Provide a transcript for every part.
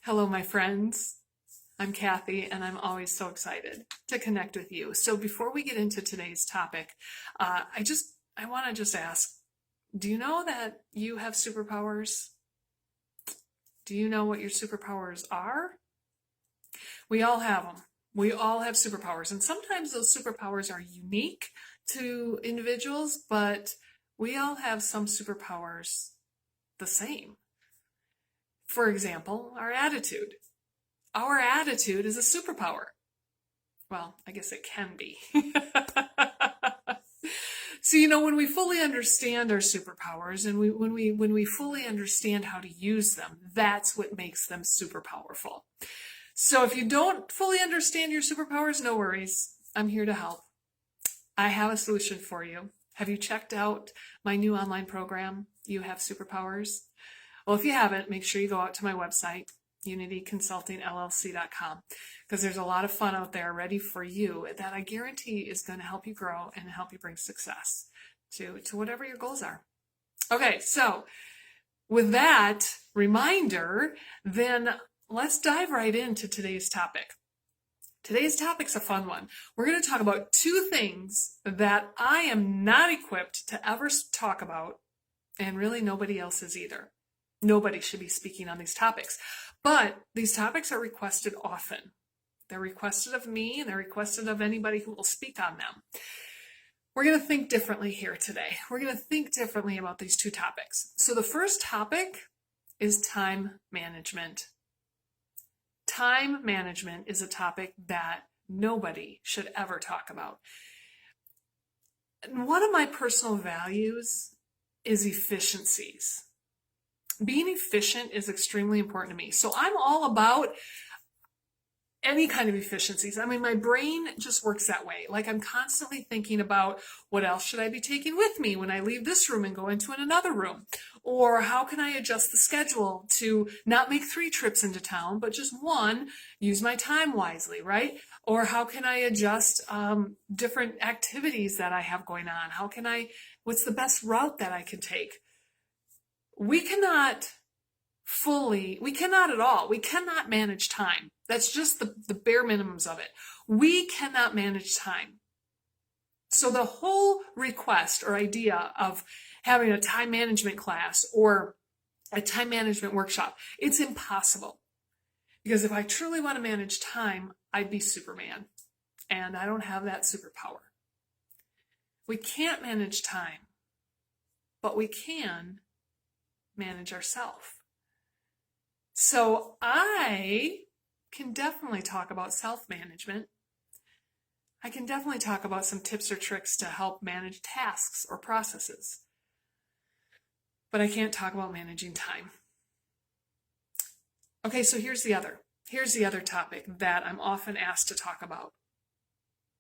Hello, my friends. I'm Kathy, and I'm always so excited to connect with you. So before we get into today's topic, I want to just ask, do you know that you have superpowers? Do you know what your superpowers are? We all have them. We all have superpowers, and sometimes those superpowers are unique to individuals, but we all have some superpowers the same. For example, our attitude. Our attitude is a superpower. Well, I guess it can be. So, when we fully understand our superpowers and when we fully understand how to use them, that's what makes them super powerful. So if you don't fully understand your superpowers, no worries. I'm here to help. I have a solution for you. Have you checked out my new online program, You Have Superpowers? Well, if you haven't, make sure you go out to my website, unityconsultingllc.com, because there's a lot of fun out there ready for you that I guarantee is going to help you grow and help you bring success to whatever your goals are. Okay, so with that reminder, then let's dive right into today's topic. Today's topic's a fun one. We're going to talk about two things that I am not equipped to ever talk about, and really nobody else is either. Nobody should be speaking on these topics. But these topics are requested often. They're requested of me, and they're requested of anybody who will speak on them. We're going to think differently here today. We're going to think differently about these two topics. So the first topic is time management. Time management is a topic that nobody should ever talk about. And one of my personal values is efficiencies. Being efficient is extremely important to me. So I'm all about any kind of efficiencies. I mean, my brain just works that way. Like I'm constantly thinking about what else should I be taking with me when I leave this room and go into another room? Or how can I adjust the schedule to not make 3 trips into town, but just one, use my time wisely, right? Or how can I adjust different activities that I have going on? What's the best route that I can take? We cannot at all. We cannot manage time. That's just the bare minimums of it. We cannot manage time. So the whole request or idea of having a time management class or a time management workshop, it's impossible. Because if I truly want to manage time, I'd be Superman. And I don't have that superpower. We can't manage time, but we can manage ourselves. So I can definitely talk about self-management. I can definitely talk about some tips or tricks to help manage tasks or processes. But I can't talk about managing time. Okay, so here's the other topic that I'm often asked to talk about.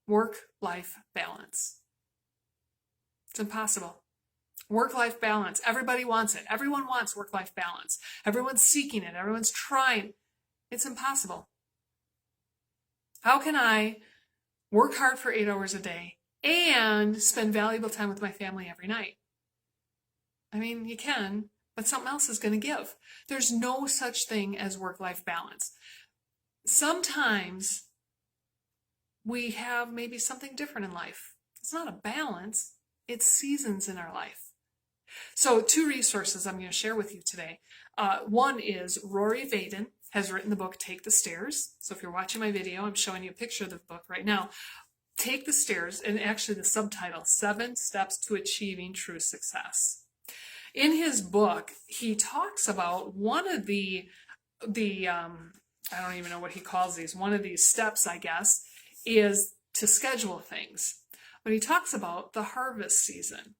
Work-life balance. It's impossible. Work-life balance. Everybody wants it. Everyone wants work-life balance. Everyone's seeking it. Everyone's trying. It's impossible. How can I work hard for 8 hours a day and spend valuable time with my family every night? I mean, you can, but something else is going to give. There's no such thing as work-life balance. Sometimes we have maybe something different in life. It's not a balance. It's seasons in our life. So 2 resources I'm going to share with you today. One is Rory Vaden has written the book, Take the Stairs. So if you're watching my video, I'm showing you a picture of the book right now. Take the Stairs, and actually the subtitle, 7 Steps to Achieving True Success. In his book, he talks about one of the I don't even know what he calls these, one of these steps, I guess, is to schedule things. But he talks about the harvest season.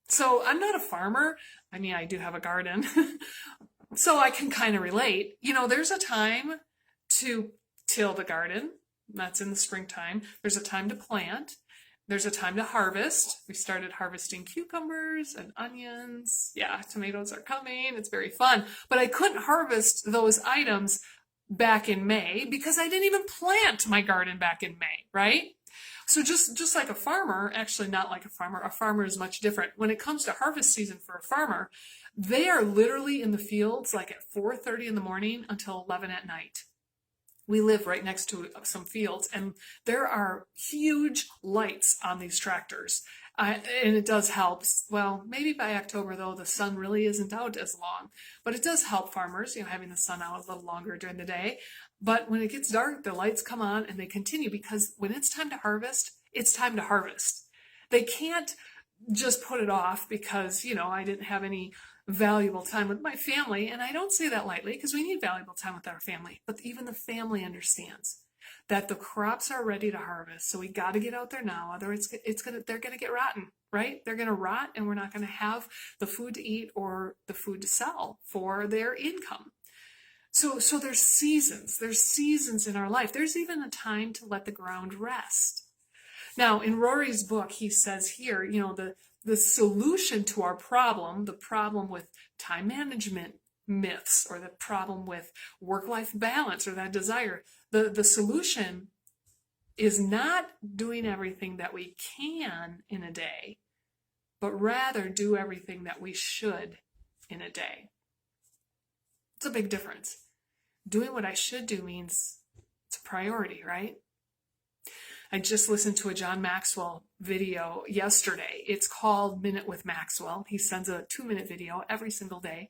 So I'm not a farmer. I mean, I do have a garden, so I can kind of relate. There's a time to till the garden. That's in the springtime. There's a time to plant. There's a time to harvest. We started harvesting cucumbers and onions. Yeah, tomatoes are coming. It's very fun. But I couldn't harvest those items back in May because I didn't even plant my garden back in May, right? So just like a farmer, actually not like a farmer is much different. When it comes to harvest season for a farmer, They are literally in the fields like at 4:30 in the morning until 11 at night. We live right next to some fields, and there are huge lights on these tractors. And it does help. Well, maybe by October, though, the sun really isn't out as long. But it does help farmers, having the sun out a little longer during the day. But when it gets dark, the lights come on and they continue, because when it's time to harvest, it's time to harvest. They can't just put it off because, I didn't have any valuable time with my family. And I don't say that lightly, because we need valuable time with our family. But even the family understands that the crops are ready to harvest. So we got to get out there now. Otherwise they're going to get rotten, right? They're going to rot, and we're not going to have the food to eat or the food to sell for their income. So there's seasons in our life. There's even a time to let the ground rest. Now, in Rory's book, he says here, the solution to our problem, the problem with time management myths, or the problem with work-life balance, or that desire, the solution is not doing everything that we can in a day, but rather do everything that we should in a day. It's a big difference. Doing what I should do means it's a priority, right? I just listened to a John Maxwell video yesterday. It's called Minute with Maxwell. He sends a 2-minute video every single day.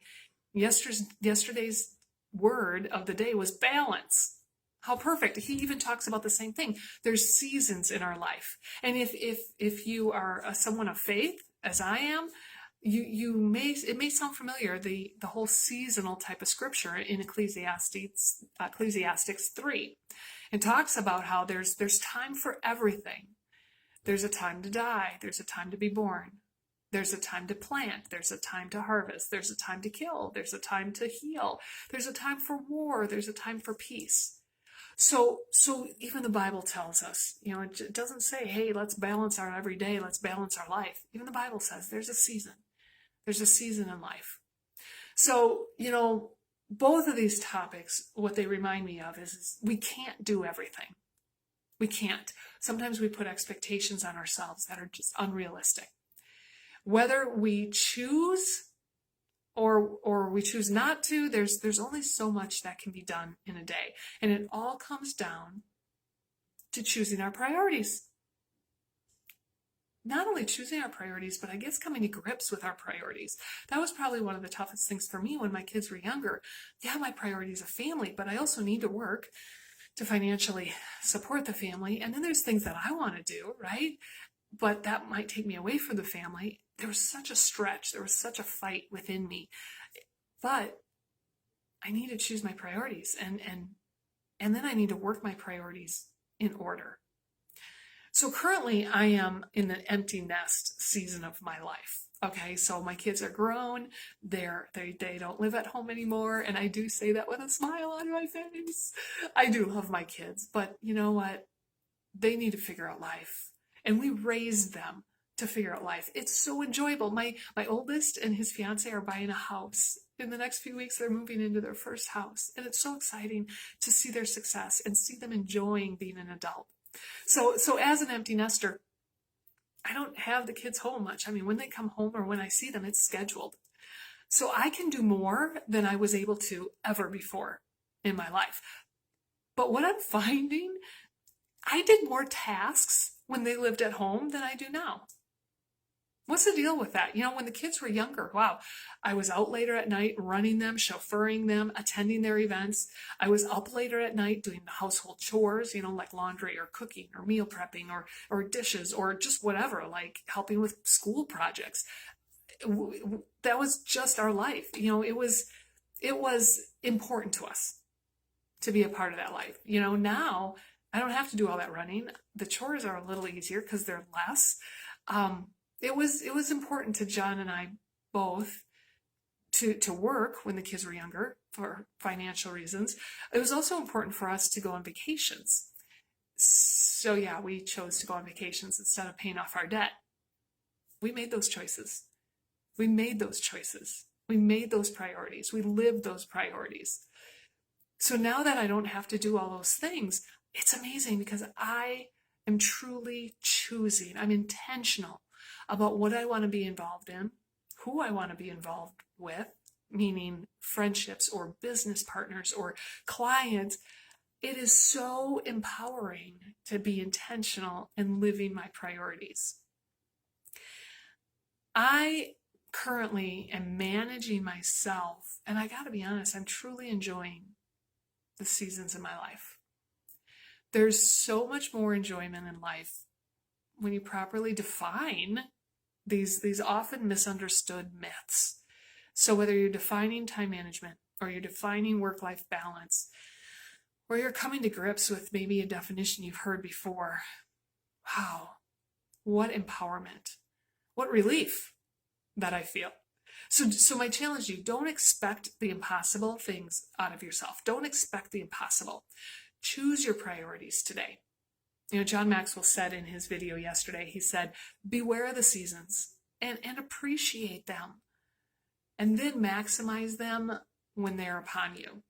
Yesterday's word of the day was balance. How perfect. He even talks about the same thing. There's seasons in our life. And if you are someone of faith, as I am, it may sound familiar, the whole seasonal type of scripture in Ecclesiastes 3. It talks about how there's time for everything. There's a time to die. There's a time to be born. There's a time to plant. There's a time to harvest. There's a time to kill. There's a time to heal. There's a time for war. There's a time for peace. So even the Bible tells us, it doesn't say, hey, let's balance our everyday, let's balance our life. Even the Bible says there's a season. There's a season in life. So, both of these topics, what they remind me of is we can't do everything. We can't. Sometimes we put expectations on ourselves that are just unrealistic. Whether we choose or we choose not to, there's only so much that can be done in a day. And it all comes down to choosing our priorities. Not only choosing our priorities, but I guess coming to grips with our priorities. That was probably one of the toughest things for me when my kids were younger. Yeah, my priority is a family, but I also need to work to financially support the family. And then there's things that I want to do, right? But that might take me away from the family. There was such a stretch. There was such a fight within me. But I need to choose my priorities, and then I need to work my priorities in order. So currently I am in the empty nest season of my life. Okay, so my kids are grown. They don't live at home anymore, and I do say that with a smile on my face. I do love my kids, but you know what? They need to figure out life, and we raised them to figure out life. It's so enjoyable. My oldest and his fiance are buying a house. In the next few weeks, they're moving into their first house, and it's so exciting to see their success and see them enjoying being an adult. So as an empty nester, I don't have the kids home much. I mean, when they come home or when I see them, it's scheduled. So I can do more than I was able to ever before in my life. But what I'm finding, I did more tasks when they lived at home than I do now. What's the deal with that? When the kids were younger, wow, I was out later at night running them, chauffeuring them, attending their events. I was up later at night doing the household chores, like laundry or cooking or meal prepping or dishes or just whatever, like helping with school projects. That was just our life. It was important to us to be a part of that life. Now I don't have to do all that running. The chores are a little easier because they're less. It was important to John and I both to work when the kids were younger for financial reasons. It was also important for us to go on vacations. So yeah, we chose to go on vacations instead of paying off our debt. We made those choices. We made those choices. We made those priorities. We lived those priorities. So now that I don't have to do all those things, it's amazing because I am truly choosing. I'm intentional about what I want to be involved in, who I want to be involved with, meaning friendships or business partners or clients. It is so empowering to be intentional in living my priorities. I currently am managing myself, and I got to be honest, I'm truly enjoying the seasons in my life. There's so much more enjoyment in life when you properly define these often misunderstood myths. So whether you're defining time management or you're defining work-life balance, or you're coming to grips with maybe a definition you've heard before, wow, what empowerment, what relief that I feel. So my challenge to you, don't expect the impossible things out of yourself. Don't expect the impossible. Choose your priorities today. John Maxwell said in his video yesterday, he said, beware of the seasons and appreciate them, and then maximize them when they're upon you.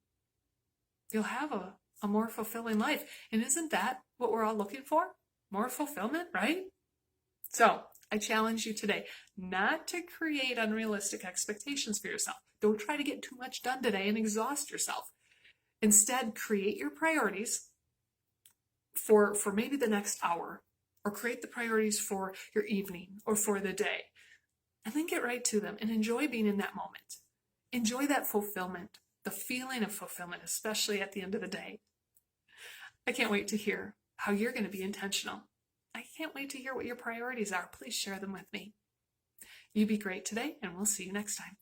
You'll have a more fulfilling life. And isn't that what we're all looking for? More fulfillment, right? So I challenge you today not to create unrealistic expectations for yourself. Don't try to get too much done today and exhaust yourself. Instead, create your priorities for maybe the next hour, or create the priorities for your evening or for the day, and then get right to them and enjoy being in that moment. Enjoy that fulfillment, the feeling of fulfillment, especially at the end of the day. I can't wait to hear how you're going to be intentional. I can't wait to hear what your priorities are. Please share them with me. You be great today, and we'll see you next time.